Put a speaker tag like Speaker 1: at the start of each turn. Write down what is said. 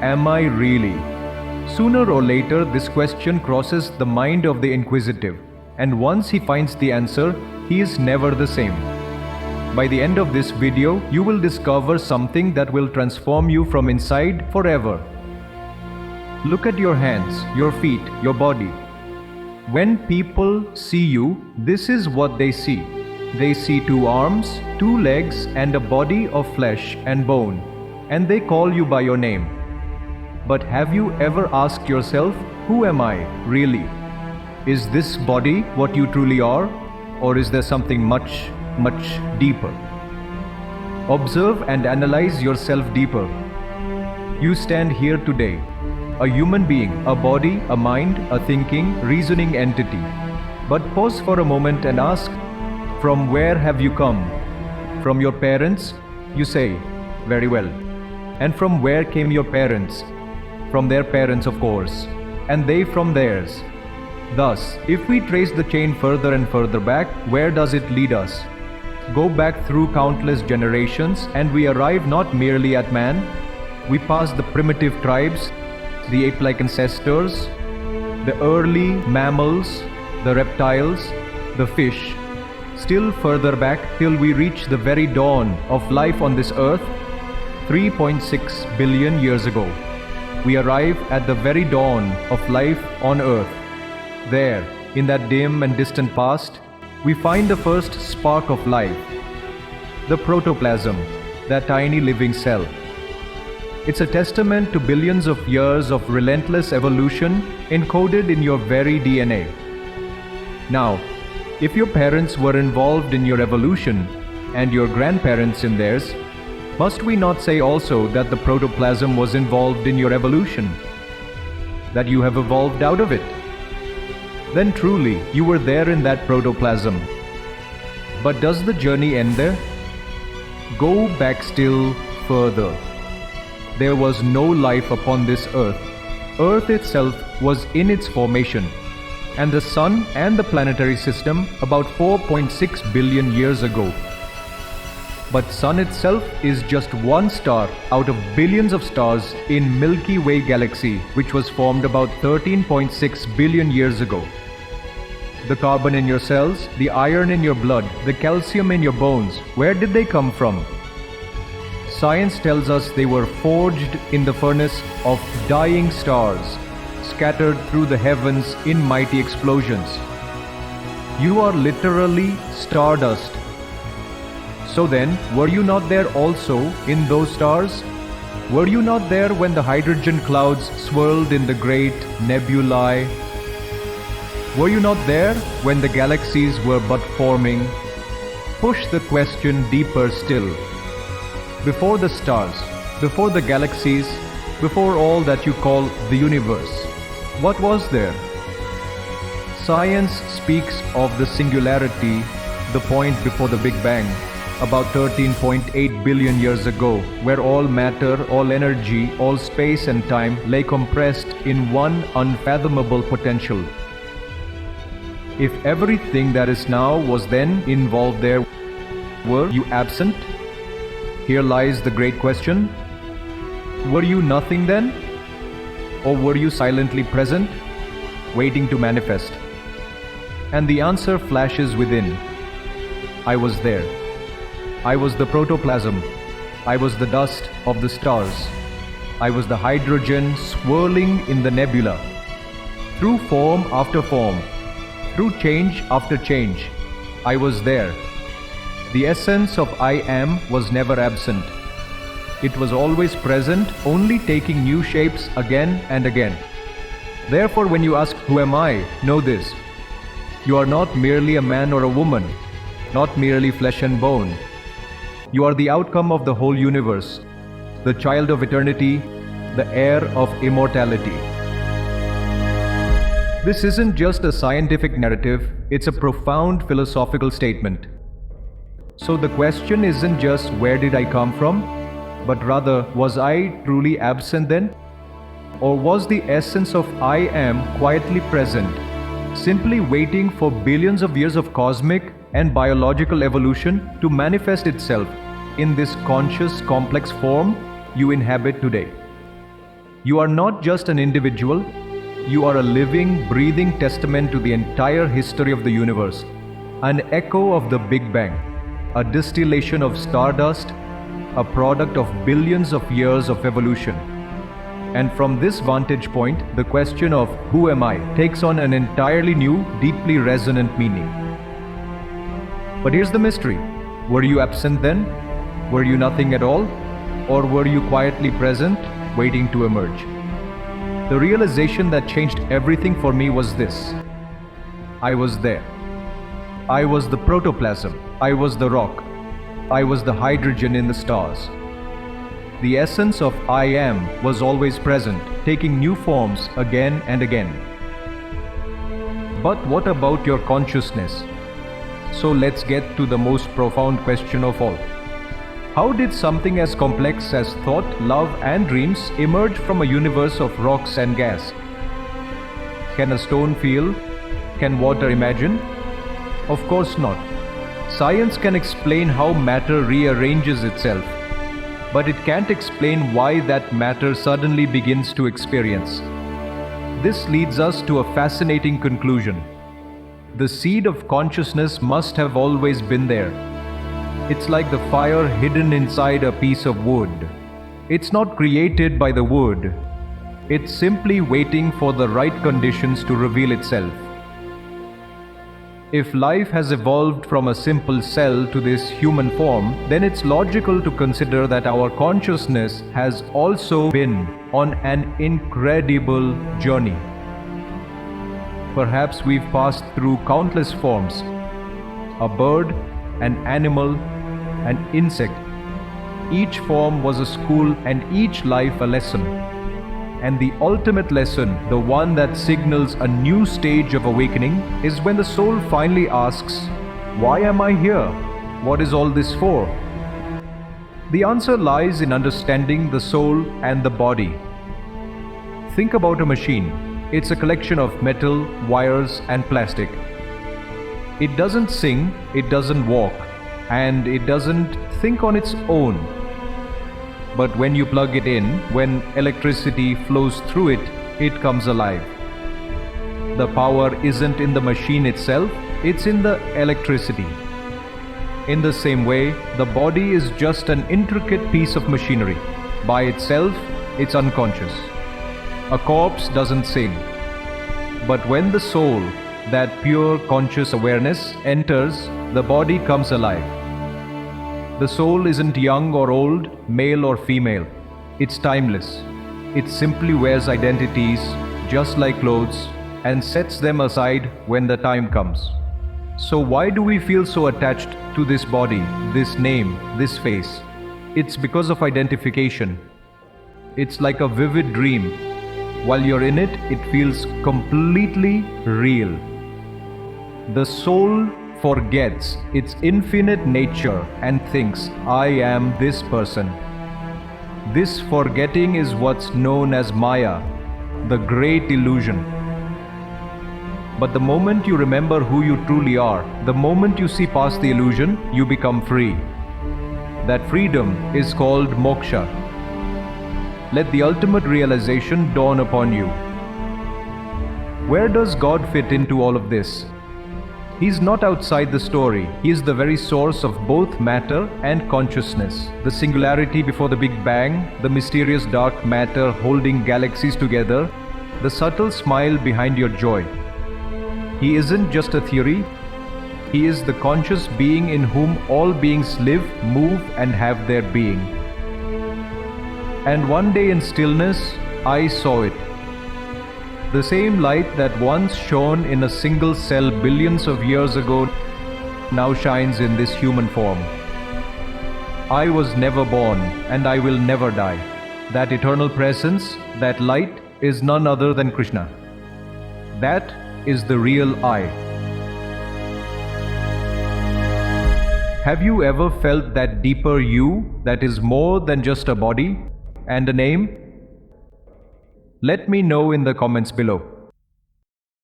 Speaker 1: am I really? Sooner or later, this question crosses the mind of the inquisitive, and once he finds the answer, he is never the same. By the end of this video, you will discover something that will transform you from inside forever. Look at your hands, your feet, your body. When people see you, this is what they see. They see 2 arms, 2 legs, and a body of flesh and bone, and they call you by your name. But have you ever asked yourself, who am I, really? Is this body what you truly are, or is there something much, much deeper? Observe and analyze yourself deeper. You stand here today, a human being, a body, a mind, a thinking, reasoning entity. But pause for a moment and ask, from where have you come? From your parents? You say, very well. And from where came your parents? From their parents, of course, and they from theirs. Thus, if we trace the chain further and further back, where does it lead us? Go back through countless generations, and we arrive not merely at man. We pass the primitive tribes, the ape-like ancestors, the early mammals, the reptiles, the fish, still further back till we reach the very dawn of life on this earth, 3.6 billion years ago. We arrive at the very dawn of life on earth. There, in that dim and distant past, we find the first spark of life, the protoplasm, that tiny living cell. It's a testament to billions of years of relentless evolution encoded in your very DNA. Now, if your parents were involved in your evolution and your grandparents in theirs, must we not say also that the protoplasm was involved in your evolution? That you have evolved out of it? Then truly, you were there in that protoplasm. But does the journey end there? Go back still further. There was no life upon this earth. Earth itself was in its formation, and the sun and the planetary system about 4.6 billion years ago. But sun itself is just one star out of billions of stars in Milky Way galaxy, which was formed about 13.6 billion years ago. The carbon in your cells, the iron in your blood, the calcium in your bones, where did they come from? Science tells us they were forged in the furnace of dying stars, scattered through the heavens in mighty explosions. You are literally stardust. So then, were you not there also in those stars? Were you not there when the hydrogen clouds swirled in the great nebulae? Were you not there when the galaxies were but forming? Push the question deeper still. Before the stars, before the galaxies, before all that you call the universe, what was there? Science speaks of the singularity, the point before the Big Bang, about 13.8 billion years ago, where all matter, all energy, all space and time lay compressed in one unfathomable potential. If everything that is now was then involved there, were you absent? Here lies the great question. Were you nothing then? Or were you silently present, waiting to manifest? And the answer flashes within. I was there. I was the protoplasm. I was the dust of the stars. I was the hydrogen swirling in the nebula. Through form after form, through change after change, I was there. The essence of I am was never absent. It was always present, only taking new shapes again and again. Therefore, when you ask, who am I? Know this. You are not merely a man or a woman, not merely flesh and bone. You are the outcome of the whole universe, the child of eternity, the heir of immortality. This isn't just a scientific narrative, it's a profound philosophical statement. So the question isn't just where did I come from, but rather, was I truly absent then? Or was the essence of I am quietly present, simply waiting for billions of years of cosmic and biological evolution to manifest itself in this conscious, complex form you inhabit today? You are not just an individual, you are a living, breathing testament to the entire history of the universe, an echo of the Big Bang, a distillation of stardust, a product of billions of years of evolution. And from this vantage point, the question of who am I takes on an entirely new, deeply resonant meaning. But here's the mystery. Were you absent then? Were you nothing at all? Or were you quietly present, waiting to emerge? The realization that changed everything for me was this. I was there. I was the protoplasm. I was the rock. I was the hydrogen in the stars. The essence of I am was always present, taking new forms again and again. But what about your consciousness? So let's get to the most profound question of all. How did something as complex as thought, love, and dreams emerge from a universe of rocks and gas? Can a stone feel? Can water imagine? Of course not. Science can explain how matter rearranges itself, but it can't explain why that matter suddenly begins to experience. This leads us to a fascinating conclusion. The seed of consciousness must have always been there. It's like the fire hidden inside a piece of wood. It's not created by the wood. It's simply waiting for the right conditions to reveal itself. If life has evolved from a simple cell to this human form, then it's logical to consider that our consciousness has also been on an incredible journey. Perhaps we've passed through countless forms: a bird, an animal, an insect. Each form was a school and each life a lesson. And the ultimate lesson, the one that signals a new stage of awakening, is when the soul finally asks, "Why am I here? What is all this for?" The answer lies in understanding the soul and the body. Think about a machine. It's a collection of metal, wires, and plastic. It doesn't sing, it doesn't walk, and it doesn't think on its own. But when you plug it in, when electricity flows through it, it comes alive. The power isn't in the machine itself, it's in the electricity. In the same way, the body is just an intricate piece of machinery. By itself, it's unconscious. A corpse doesn't sing. But when the soul, that pure conscious awareness, enters, the body comes alive. The soul isn't young or old, male or female. It's timeless. It simply wears identities, just like clothes, and sets them aside when the time comes. So why do we feel so attached to this body, this name, this face? It's because of identification. It's like a vivid dream. While you're in it, it feels completely real. The soul forgets its infinite nature and thinks, "I am this person." This forgetting is what's known as Maya, the great illusion. But the moment you remember who you truly are, the moment you see past the illusion, you become free. That freedom is called moksha. Let the ultimate realization dawn upon you. Where does God fit into all of this? He's not outside the story. He is the very source of both matter and consciousness. The singularity before the Big Bang, the mysterious dark matter holding galaxies together, the subtle smile behind your joy. He isn't just a theory. He is the conscious being in whom all beings live, move, and have their being. And one day in stillness, I saw it. The same light that once shone in a single cell billions of years ago now shines in this human form. I was never born, and I will never die. That eternal presence, that light, is none other than Krishna. That is the real I. Have you ever felt that deeper you that is more than just a body and a name? Let me know in the comments below.